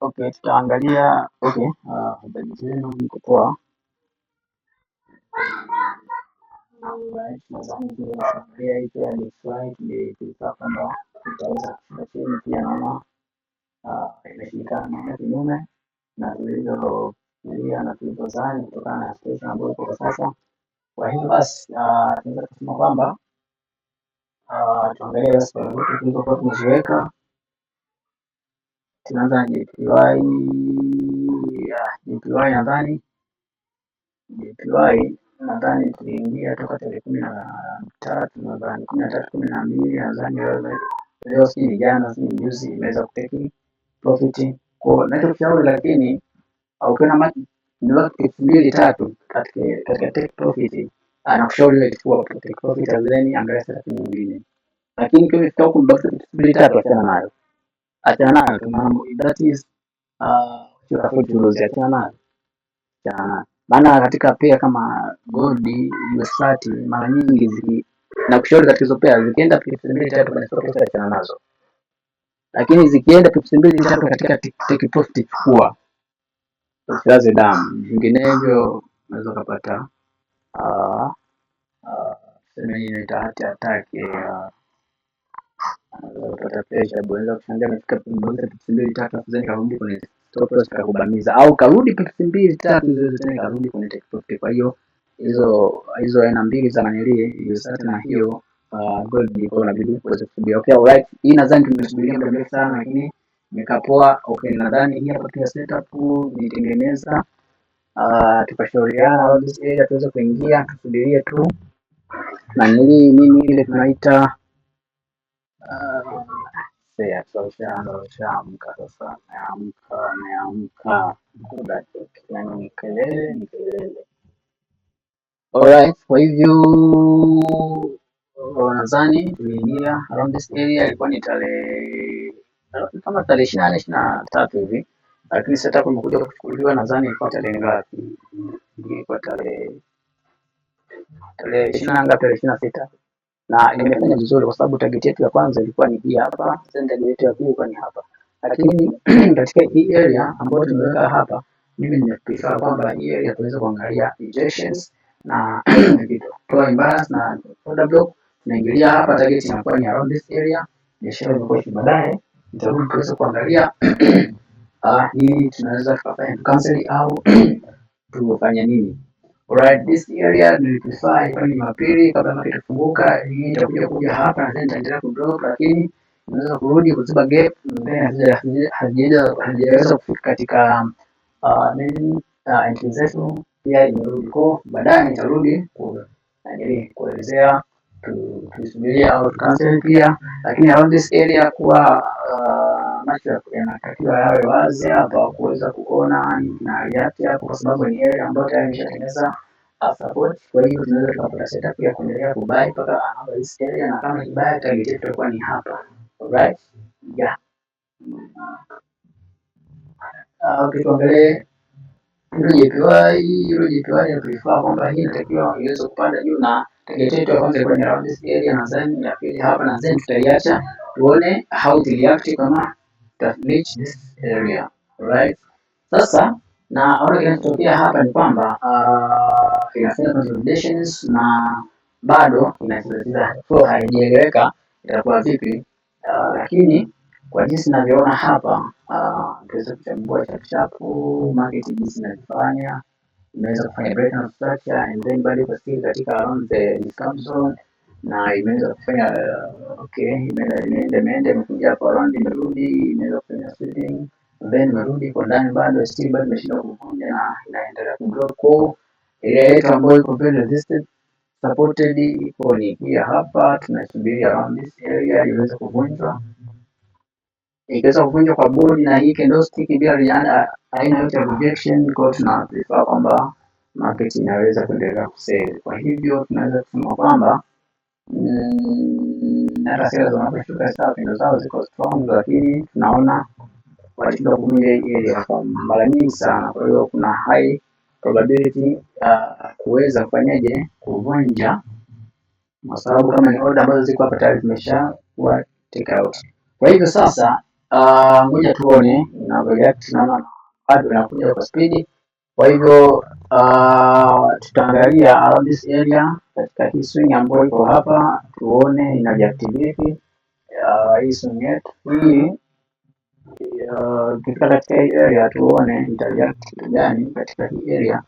Okay, tutaangalia habari zenu, niko poa. Nadhani tuliangalia hiyo ni slide tulitaka kwamba tutaweza kushuka chini, pia naona imeshikana na kinyume na tulivyofikiria na tulivyozani kutokana na situation ambayo iko kwa sasa. Kwa hivyo basi tunaweza kusema kwamba tuangalie basi kwa vitu tulivyokuwa tumeziweka. Tunaanza na JPY. Nadhani tuliingia toka tarehe 13, nadhani 13, 12, nadhani leo si jana, si juzi imeweza kuteki profit. Kwa ninachokushauri, lakini ukiona maki ni watu 2-3 katika take profit, anakushauri wewe chukua take profit then angalia strategy nyingine. Lakini kama ifika huko mbaki 2-3, achana nayo, kama that is sio tofauti ulozi, achana nayo. Maana katika pea kama gold, USDT mara nyingi na kushauri katika hizo pea zikienda 2-3 kwenye stock loss achana nazo. Lakini zikienda 2-3 katika take profit chukua. Usilaze damu. Vinginevyo unaweza kupata sema inaita heart attack, unapata pressure, unaweza kushangaa katika 2-3 then karudi kwenye stop loss kakubamiza, au karudi 2-3 tena karudi kwenye take profit. Kwa hiyo hizo aina mbili za manili USDT na hiyo gold ilikuwa inabidi uweze kusubiri. Okay, alright, hii nadhani tumesubiria muda mrefu sana, lakini nikapoa. Okay, nadhani hii hapa pia setup nitengeneza, tukashauriana this area tuweze kuingia, tusubirie tu na nini ile tunaita ushaamka sasa, ameamka yani kelele. Alright, kwa hivyo nadhani tuliingia around this area, ilikuwa ni tarehe kama tarehe 24, 23 hivi, lakini setup imekuja kuchukuliwa, nadhani ilikuwa tarehe ngapi? Ilikuwa tarehe 26, na nimefanya vizuri kwa sababu target yetu ya kwanza ilikuwa ni hii hapa, target yetu ya pili ilikuwa ni hapa. Lakini katika hii area ambayo tumeweka hapa, mimi nimeprefer kwamba hii area tuweze kuangalia injections na toa imbalance na order block. Tunaingilia hapa, target inakuwa ni around this area, biashara imekuwa baadaye nitarudi tuweze kuangalia hii tunaweza kufanya cancel au tufanye nini. Alright, this area niliprefer kwa Jumapili kabla market kufunguka, hii itakuja hapa na then itaendelea kudrop, lakini unaweza kurudi kuziba gap, then hajaweza kufika katika entry zetu, pia imerudi kwa baadaye nitarudi kuelezea tusubiria au cancel pia. Lakini around this area kuwa macho yanatakiwa yawe wazi hapa kuweza kuona na hali yake hapo, kwa sababu ni area ambayo tayari imeshatengeneza support. Kwa hiyo tunaweza tukapata setup ya kuendelea kubuy mpaka this area, na kama ni buy target yetu itakuwa ni hapa. Alright, yeah. Okay, tuangalie hilo JPY ya prefer kwamba hii inatakiwa iweze kupanda juu, na target yetu ya kwanza ilikuwa ni around this area, na then ya pili hapa, na then tutaiacha tuone how it react kama reach this area. Right, sasa naona kinachotokea hapa ni kwamba inafanya consolidations na bado inacheza flow, haijaeleweka itakuwa vipi, lakini kwa jinsi ninavyoona hapa tuweza kuchambua chapu market jinsi inavyofanya, imeweza kufanya breakout structure and then bado iko still katika around the discount zone, na imeweza kufanya imeenda imekuja hapo around, imerudi, imeweza kufanya sweeping, then imerudi kwa ndani, bado still bado imeshinda kuvunja na inaendelea kudrop. Kwa ile yetu ambayo iko very resisted supported iko ni hii hapa, tunasubiri around this area iweze kuvunjwa. Ikiweza kuvunjwa kwa bodi na hii candlestick bila aina yote ya rejection, kwa tunaprefer kwamba market inaweza kuendelea kusell. Kwa hivyo tunaweza kusema kwamba hata sales wanaposhuka stock ndio zao ziko strong, lakini tunaona walishinda kuvunja hii area kwa mara nyingi sana. Kwa hiyo kuna high probability kuweza kufanyaje kuvunja, kwa sababu kama ni order ambazo ziko hapa tayari zimeshakuwa take out. Kwa hivyo sasa ngoja tuone na react, naona bado inakuja kwa speed. Kwa hivyo tutaangalia around this area katika hii swing ambayo iko hapa, tuone ina react vipi hii swing yetu hii. Tukifika katika hii area tuone ita react kitu gani katika hii area,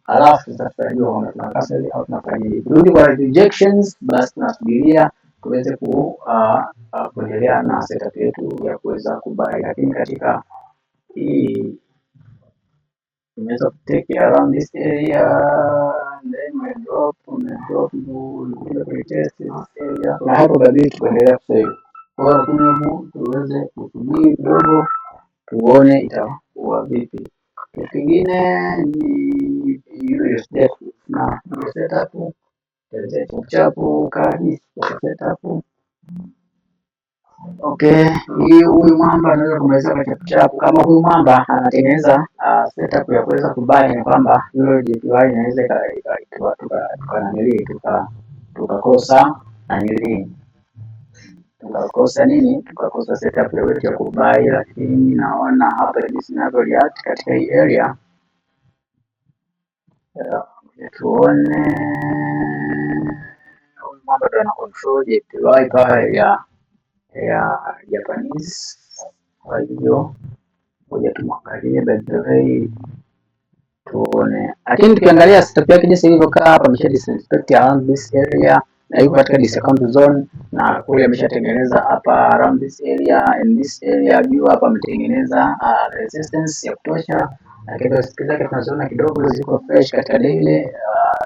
alafu sasa tutajua kama tuna cancel au tunafanya. Turudi kwa rejections, basi tunasubiria tuweze kuendelea na setup yetu ya kuweza kubuy, lakini katika hii unaweza take around this area and then we drop kuja kuitest this area, na hapo kabisa tuendelea kusave. Kwa hiyo tuweze kusubiri kidogo tuone itakuwa vipi. Kitu kingine ni USD na setup chapu kadi setup. Okay, hii huyu mwamba anaweza kumaliza kwa chapu. Kama huyu mwamba anatengeneza setup ya kuweza kubai, ni kwamba hiyo JPY inaweza tukakosa tukakosa nini, tukakosa setup ya kubai. Lakini naona hapa jinsi ninavyo react katika hii area, tuone huyu mwamba ndo ana control JPY pale ya Japanese. Kwa hivyo ngoja tumwangalie by the way tuone, lakini tukiangalia setup yake jinsi ilivyokaa hapa, amesha disrespect around this area na yuko katika discount zone, na kule ameshatengeneza hapa around this area, in this area juu hapa ametengeneza resistance ya kutosha, na kidogo sikiza zake tunaziona kidogo ziko fresh katika daily.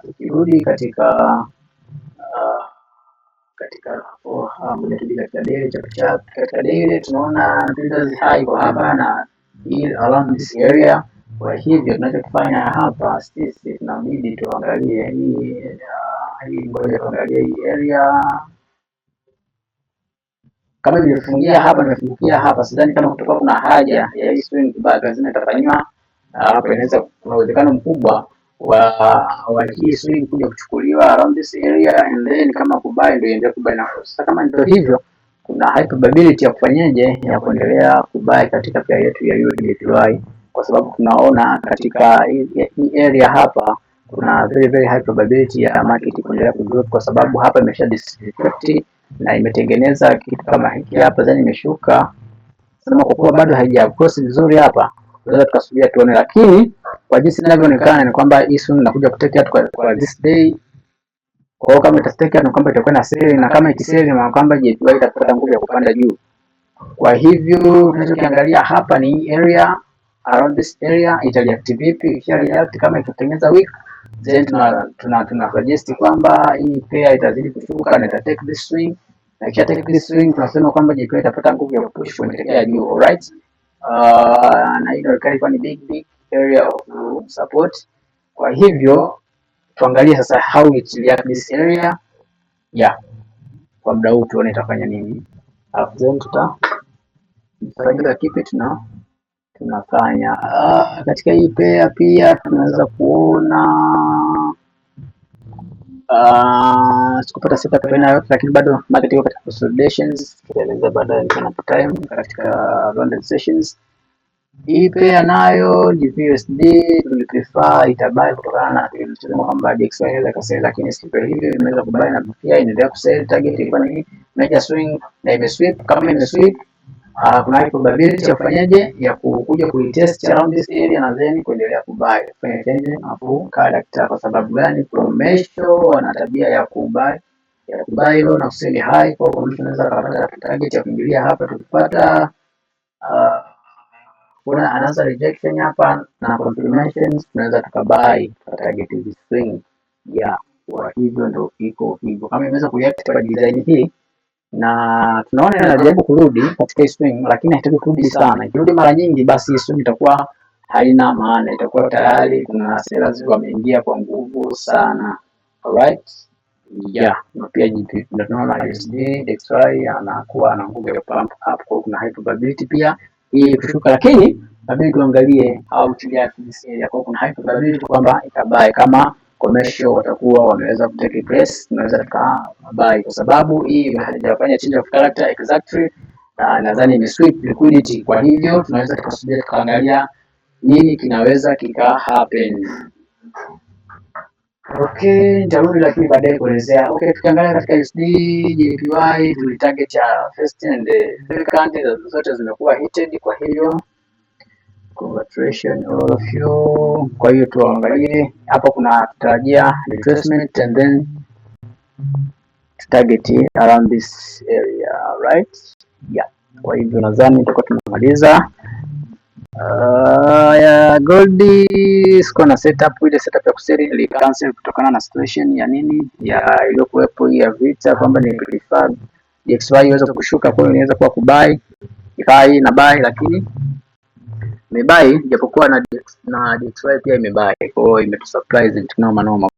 Tukirudi katika katika daily tunaona traders high kwa hapa na hii around this area. Kwa hivyo tunachofanya hapa sisi tunabidi tuangalie hii ngoja tuangalie hii area kama nimefungia hapa, nimefungia hapa, sidhani kama kutoka kuna haja ya hii swing bado lazima itafanywa hapo. Inaweza kuna uwezekano mkubwa wa hii swing kuja kuchukuliwa around this area and then kama kubai ndio iendelee kubai. Na sasa kama ndio hivyo, kuna high probability ya kufanyaje ya kuendelea kubai katika pia yetu ya USD, kwa sababu tunaona katika hii area hapa kuna very high probability ya market kuendelea kudrop, kwa sababu hapa imesha disrespect na imetengeneza kitu kama hiki hapa, then imeshuka. Sema kwa kuwa bado haija cross vizuri hapa, tunaweza tukasubiria tuone, lakini kwa jinsi inavyoonekana ni kwamba hii swing inakuja kutake out kwa this day. Kwa hiyo kama itatake out ni kwamba itakuwa na sell, na kama ikisell ni kwamba JPY itapata nguvu ya kupanda juu. Kwa hivyo tunachokiangalia hapa ni area around this area itareact vipi. Ikisha react kama itatengeneza weak, then tuna suggest kwamba hii pair itazidi kushuka na ita take this swing, na ikisha take this swing tunasema kwamba JPY itapata nguvu ya kupush kuelekea juu. Alright, na hiyo ilikuwa ni big area of support. Kwa hivyo tuangalie sasa how it react this area kwa muda huu, tuone itafanya nini, after then tutafanya keep it na tunafanya katika hii pair. Pia tunaweza kuona sikupata setup aina yote, lakini bado market iko katika consolidations. Tutaeleza baadaye kwa time katika round sessions. Hii pair nayo GBUSD tuliprefer itabai kutokana na tulisema kwamba DXY inaweza kusell, lakini siku hivi imeweza kubai na pia inaendelea kusell. Target ilikuwa ni major swing na imesweep. Kama imesweep, kuna high probability ya kufanyaje ya kuja kuitest around this area na then kuendelea kubai, kufanya change hapo character. Kwa sababu gani? Promesho wana tabia ya kubai low na kusell high. Kwa hiyo tunaweza kupata target ya kuingilia hapa, tukipata kuna another rejection hapa na confirmations, tunaweza tukabai target this swing kwa hivyo ndio iko hivyo. Kama imeweza kureact kwa design hii na tunaona inajaribu kurudi katika swing, lakini haitaki kurudi sana. Ikirudi mara nyingi, basi swing itakuwa haina maana, itakuwa tayari kuna sellers wameingia kwa nguvu sana. Alright, na pia GP ndio tunaona USD DXY anakuwa na nguvu ya pump up, kwa kuna high probability pia hii kushuka, lakini inabidi tuangalie au tulia this area. Kwa kuna high probability kwamba itabai kama commercial watakuwa wameweza kutake place, tunaweza tukabuy, kwa sababu hii haijafanya change of character exactly, nadhani ni sweep liquidity. Kwa hivyo tunaweza tukasubiri tukaangalia nini kinaweza kika happen. Okay, nitarudi lakini baadaye kuelezea. Okay, tukiangalia katika USD JPY tulitarget ya first and second zote zimekuwa hited, kwa hivyo congratulations all of you. Kwa hiyo tuangalie hapo, kuna tarajia retracement and then target around this area, right? Yeah. Kwa hivyo nadhani tutakuwa tumemaliza. Ya gold siko na setup, ile setup ya kuseli ili cancel kutokana na situation ya nini ya iliyokuwepo hii ya vita, kwamba ni prefer DXY iweze kushuka, kwa hiyo inaweza kuwa kubai buy na buy, lakini imebuy japokuwa na DXY pia imebuy, kwa hiyo imetusurprise tunao manoma.